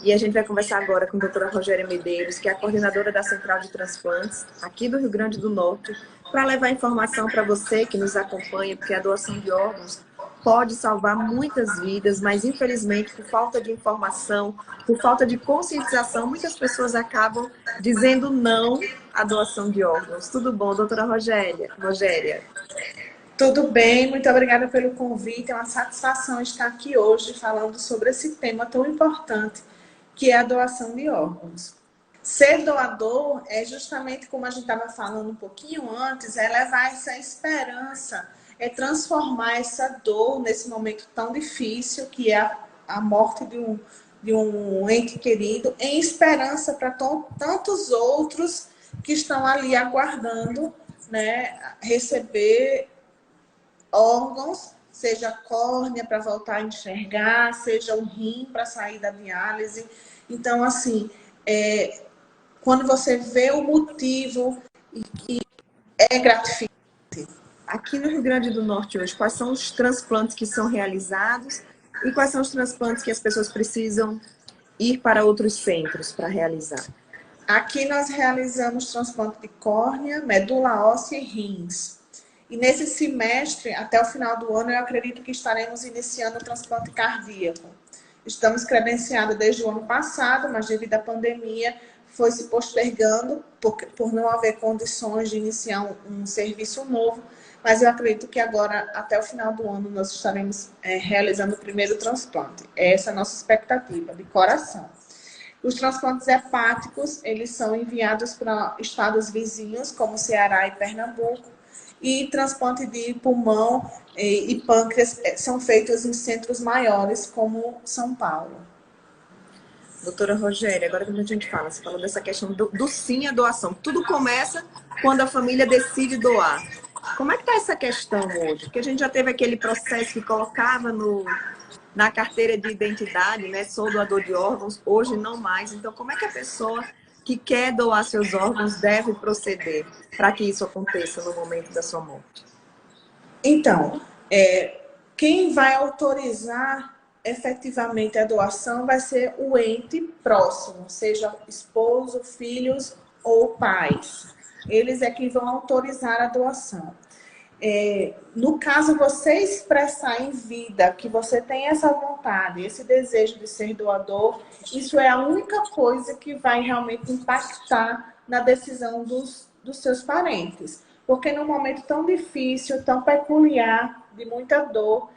E a gente vai conversar agora com a doutora Rogéria Medeiros, que é a coordenadora da Central de Transplantes, aqui do Rio Grande do Norte, para levar informação para você que nos acompanha, porque a doação de órgãos pode salvar muitas vidas, mas infelizmente, por falta de informação, por falta de conscientização, muitas pessoas acabam dizendo não à doação de órgãos. Tudo bom, doutora Rogéria? Tudo bem, muito obrigada pelo convite. É uma satisfação estar aqui hoje falando sobre esse tema tão importante, que é a doação de órgãos. Ser doador é justamente como a gente estava falando um pouquinho antes, é levar essa esperança, é transformar essa dor nesse momento tão difícil, que é a morte de um ente querido, em esperança para tantos outros que estão ali aguardando, né, receber órgãos, seja a córnea para voltar a enxergar, seja o rim para sair da diálise. Então, assim, quando você vê o motivo, é gratificante. Aqui no Rio Grande do Norte hoje, quais são os transplantes que são realizados e quais são os transplantes que as pessoas precisam ir para outros centros para realizar? Aqui nós realizamos transplante de córnea, medula óssea e rins. E nesse semestre, até o final do ano, eu acredito que estaremos iniciando o transplante cardíaco. Estamos credenciados desde o ano passado, mas devido à pandemia foi se postergando por não haver condições de iniciar um serviço novo. Mas eu acredito que agora, até o final do ano, nós estaremos realizando o primeiro transplante. Essa é a nossa expectativa, de coração. Os transplantes hepáticos, eles são enviados para estados vizinhos, como Ceará e Pernambuco, e transplante de pulmão e pâncreas são feitos em centros maiores, como São Paulo. Doutora Rogéria, agora que a gente fala, você falou dessa questão do sim à doação. Tudo começa quando a família decide doar. Como é que está essa questão hoje? Porque a gente já teve aquele processo que colocava na carteira de identidade, né? Sou doador de órgãos, hoje não mais. Então, como é que a pessoa que quer doar seus órgãos deve proceder para que isso aconteça no momento da sua morte? Então, quem vai autorizar efetivamente a doação vai ser o ente próximo, seja esposo, filhos ou pais. Eles é que vão autorizar a doação. No caso, você expressar em vida que você tem essa vontade, esse desejo de ser doador, isso é a única coisa que vai realmente impactar na decisão dos seus parentes. Porque num momento tão difícil, tão peculiar, de muita dor,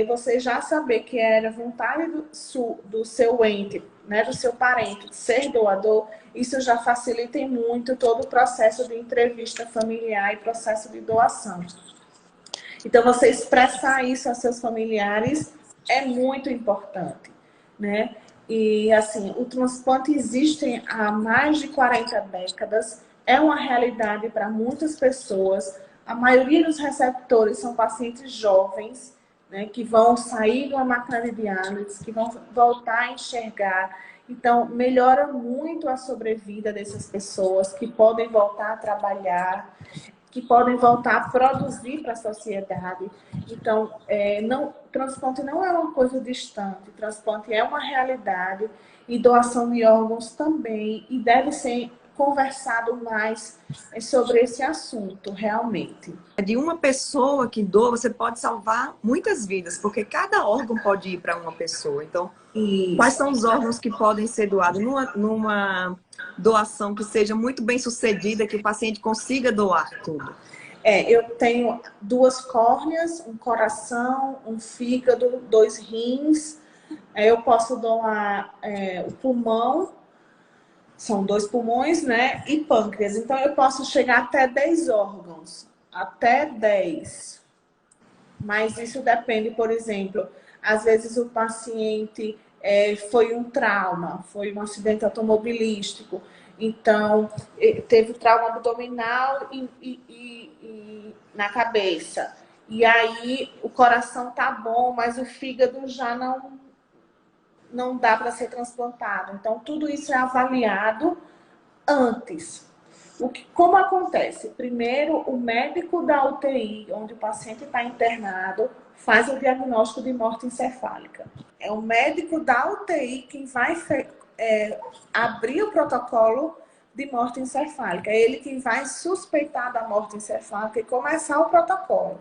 você já saber que era vontade do seu ente, né, do seu parente, ser doador, isso já facilita muito todo o processo de entrevista familiar e processo de doação. Então, você expressar isso a seus familiares é muito importante, né? E, assim, o transplante existe há mais de 40 décadas, é uma realidade para muitas pessoas. A maioria dos receptores são pacientes jovens, né, que vão sair de uma máquina de diálise, que vão voltar a enxergar. Então, melhora muito a sobrevida dessas pessoas, que podem voltar a trabalhar, que podem voltar a produzir para a sociedade. Então, transplante não é uma coisa distante, transplante é uma realidade e doação de órgãos também, e deve ser conversado mais sobre esse assunto, realmente. De uma pessoa que doa, você pode salvar muitas vidas, porque cada órgão pode ir para uma pessoa. Então, quais são os órgãos que podem ser doados numa doação que seja muito bem sucedida, que o paciente consiga doar tudo? Eu tenho 2 córneas, um coração, um fígado, 2 rins. Eu posso doar o pulmão, são 2 pulmões, né? E pâncreas. Então, eu posso chegar até 10 órgãos. Até 10. Mas isso depende, por exemplo, às vezes o paciente foi um trauma, foi um acidente automobilístico. Então, teve trauma abdominal e na cabeça. E aí, o coração tá bom, mas o fígado já não dá para ser transplantado. Então, tudo isso é avaliado antes. Como acontece? Primeiro, o médico da UTI, onde o paciente está internado, faz o diagnóstico de morte encefálica. É o médico da UTI quem vai abrir o protocolo de morte encefálica. É ele quem vai suspeitar da morte encefálica e começar o protocolo.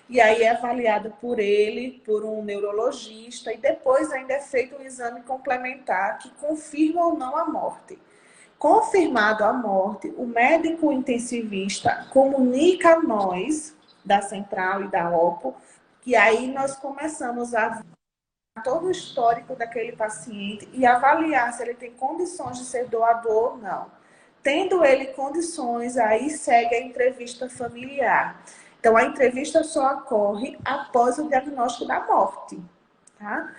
E aí é avaliado por ele, por um neurologista, e depois ainda é feito um exame complementar que confirma ou não a morte. Confirmado a morte, o médico intensivista comunica a nós, da central e da OPO, que aí nós começamos a ver todo o histórico daquele paciente e avaliar se ele tem condições de ser doador ou não. Tendo ele condições, aí segue a entrevista familiar. Então, a entrevista só ocorre após o diagnóstico da morte, tá?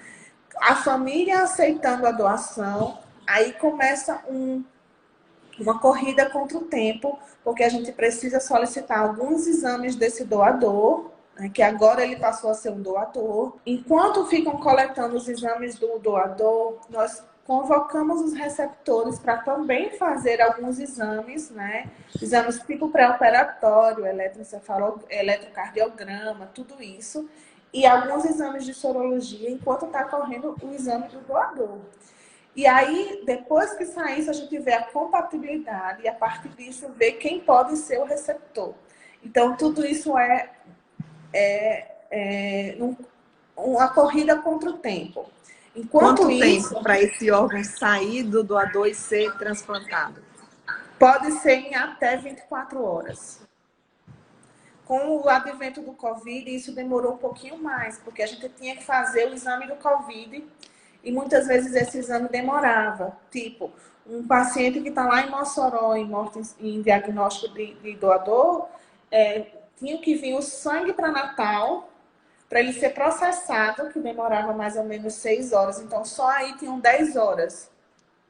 A família aceitando a doação, aí começa uma corrida contra o tempo, porque a gente precisa solicitar alguns exames desse doador, né, que agora ele passou a ser um doador. Enquanto ficam coletando os exames do doador, nós convocamos os receptores para também fazer alguns exames, né? Exames tipo pré-operatório, eletrocardiograma, tudo isso. E alguns exames de sorologia, enquanto está correndo o exame do doador. E aí, depois que sair isso, a gente vê a compatibilidade e a partir disso vê quem pode ser o receptor. Então, tudo isso uma corrida contra o tempo. Quanto tempo para esse órgão sair do doador e ser transplantado? Pode ser em até 24 horas. Com o advento do Covid, isso demorou um pouquinho mais, porque a gente tinha que fazer o exame do Covid e muitas vezes esse exame demorava. Tipo, um paciente que está lá em Mossoró, em diagnóstico de doador, tinha que vir o sangue para Natal, para ele ser processado, que demorava mais ou menos 6 horas. Então, só aí tinham 10 horas,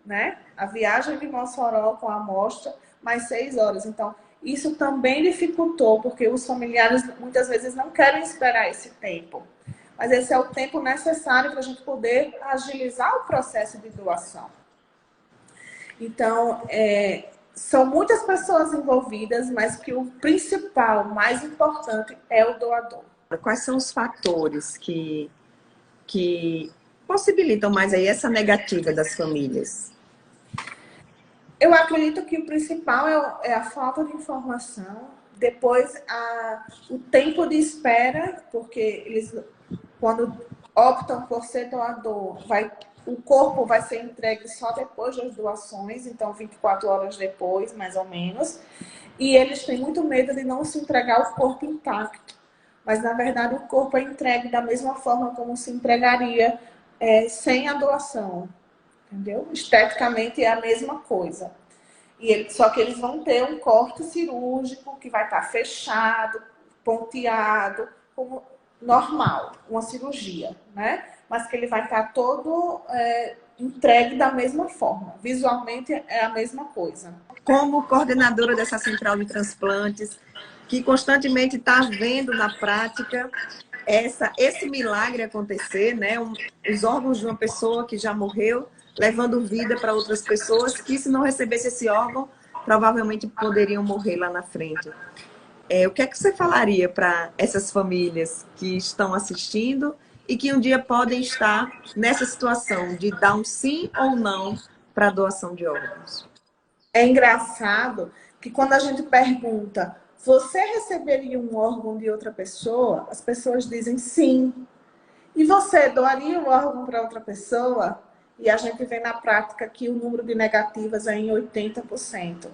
né? A viagem de Mossoró com a amostra, mais 6 horas. Então, isso também dificultou, porque os familiares muitas vezes não querem esperar esse tempo. Mas esse é o tempo necessário para a gente poder agilizar o processo de doação. Então, são muitas pessoas envolvidas, mas que o principal, o mais importante, é o doador. Quais são os fatores que possibilitam mais aí essa negativa das famílias? Eu acredito que o principal é a falta de informação, depois o tempo de espera, porque eles, quando optam por ser doador, o corpo vai ser entregue só depois das doações, então 24 horas depois, mais ou menos, e eles têm muito medo de não se entregar o corpo intacto, mas na verdade o corpo é entregue da mesma forma como se entregaria sem a doação. Entendeu? Esteticamente é a mesma coisa. Só que eles vão ter um corte cirúrgico que vai estar fechado, ponteado, como normal, uma cirurgia, né? Mas que ele vai estar todo entregue da mesma forma. Visualmente é a mesma coisa. Como coordenadora dessa central de transplantes, que constantemente está vendo na prática esse milagre acontecer, né? Os órgãos de uma pessoa que já morreu, levando vida para outras pessoas que, se não recebesse esse órgão, provavelmente poderiam morrer lá na frente. O que é que você falaria para essas famílias que estão assistindo e que um dia podem estar nessa situação de dar um sim ou não para a doação de órgãos? É engraçado que quando a gente pergunta, você receberia um órgão de outra pessoa? As pessoas dizem sim. E você doaria o órgão para outra pessoa? E a gente vê na prática que o número de negativas é em 80%.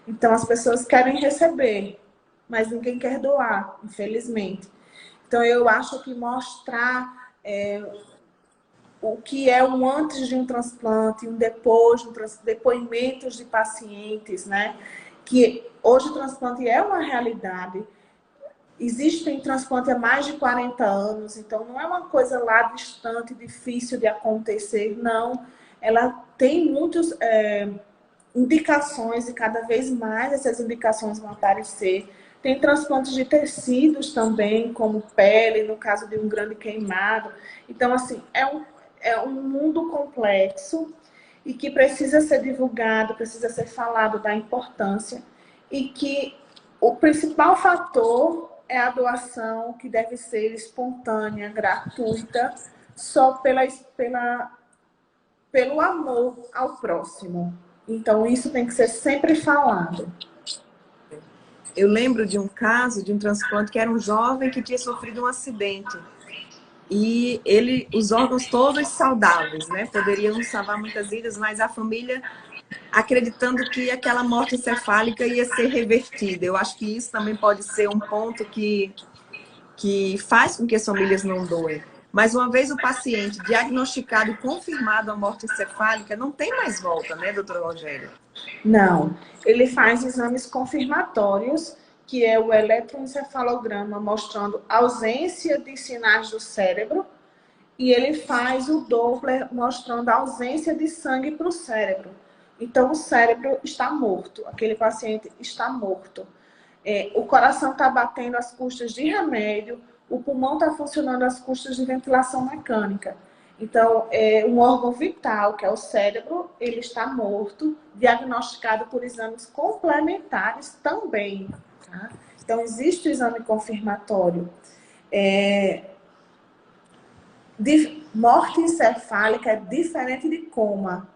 Então, as pessoas querem receber, mas ninguém quer doar, infelizmente. Então, eu acho que mostrar o que é um antes de um transplante, um depois, depoimentos de pacientes, né? Que hoje o transplante é uma realidade. Existem transplante há mais de 40 anos, então não é uma coisa lá distante, difícil de acontecer, não. Ela tem muitas indicações e cada vez mais essas indicações vão aparecer. Tem transplantes de tecidos também, como pele, no caso de um grande queimado. Então, assim, é um mundo complexo e que precisa ser divulgado, precisa ser falado da importância e que o principal fator é a doação, que deve ser espontânea, gratuita, só pelo pelo amor ao próximo. Então, isso tem que ser sempre falado. Eu lembro de um caso de um transplante que era um jovem que tinha sofrido um acidente. E os órgãos todos saudáveis, né? Poderiam salvar muitas vidas, mas a família acreditando que aquela morte encefálica ia ser revertida. Eu acho que isso também pode ser um ponto que faz com que as famílias não doem. Mas uma vez o paciente diagnosticado e confirmado a morte encefálica, não tem mais volta, né, doutor Rogério? Não, ele faz exames confirmatórios, que é o eletroencefalograma mostrando ausência de sinais do cérebro, e ele faz o Doppler mostrando a ausência de sangue para o cérebro. Então, o cérebro está morto, aquele paciente está morto. O coração está batendo às custas de remédio, o pulmão está funcionando às custas de ventilação mecânica. Então, um órgão vital, que é o cérebro, ele está morto, diagnosticado por exames complementares também. Tá? Então, existe o exame confirmatório. Morte encefálica é diferente de coma,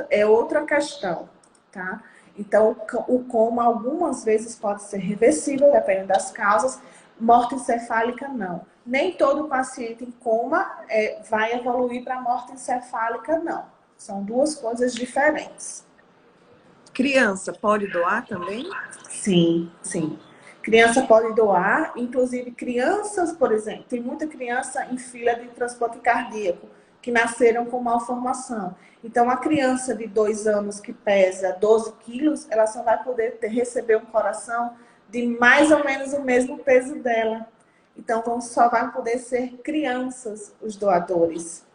é outra questão, tá? Então, o coma algumas vezes pode ser reversível, dependendo das causas. Morte encefálica, não. Nem todo paciente em coma vai evoluir para morte encefálica, não. São duas coisas diferentes. Criança pode doar também? Sim, sim. Criança pode doar, inclusive crianças, por exemplo, tem muita criança em fila de transplante cardíaco que nasceram com malformação. Então, a criança de 2 anos que pesa 12 quilos, ela só vai poder receber um coração de mais ou menos o mesmo peso dela. Então, só vai poder ser crianças os doadores.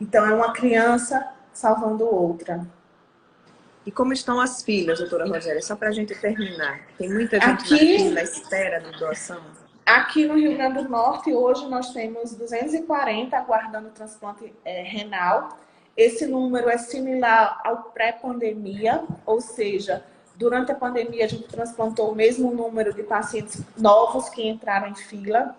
Então, é uma criança salvando outra. E como estão as filas, doutora Rogéria? Só para a gente terminar. Tem muita gente na fila, à espera de doação? Aqui no Rio Grande do Norte, hoje nós temos 240 aguardando transplante renal. Esse número é similar ao pré-pandemia, ou seja, durante a pandemia a gente transplantou o mesmo número de pacientes novos que entraram em fila.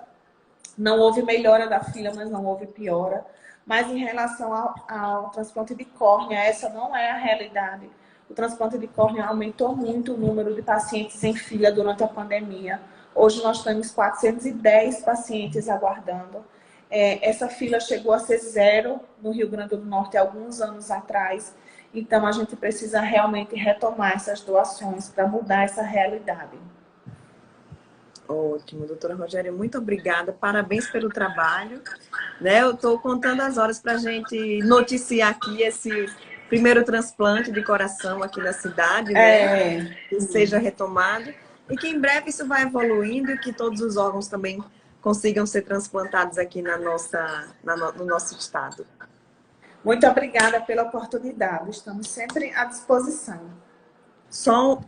Não houve melhora da fila, mas não houve piora. Mas em relação ao transplante de córnea, essa não é a realidade. O transplante de córnea aumentou muito o número de pacientes em fila durante a pandemia. Hoje nós temos 410 pacientes aguardando. Essa fila chegou a ser 0 no Rio Grande do Norte alguns anos atrás. Então a gente precisa realmente retomar essas doações para mudar essa realidade. Ótimo, doutora Rogéria, muito obrigada. Parabéns pelo trabalho. Né? Eu estou contando as horas para a gente noticiar aqui esse primeiro transplante de coração aqui na cidade, né? Que seja retomado. E que em breve isso vai evoluindo e que todos os órgãos também consigam ser transplantados aqui no nosso estado. Muito obrigada pela oportunidade. Estamos sempre à disposição.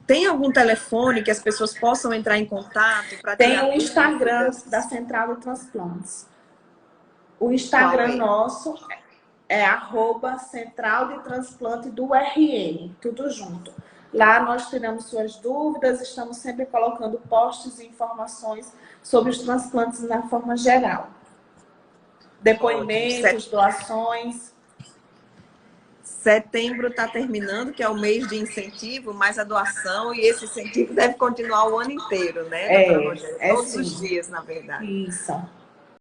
Tem algum telefone que as pessoas possam entrar em contato? Tem o Instagram da Central de Transplantes. O Instagram nosso é @Central de Transplante do RN, tudo junto. Lá nós tiramos suas dúvidas, estamos sempre colocando posts e informações sobre os transplantes na forma geral. Depoimentos, doações. Setembro está terminando, que é o mês de incentivo, mas a doação e esse incentivo deve continuar o ano inteiro, né, doutora Rogéria? Todos os dias, na verdade. Isso.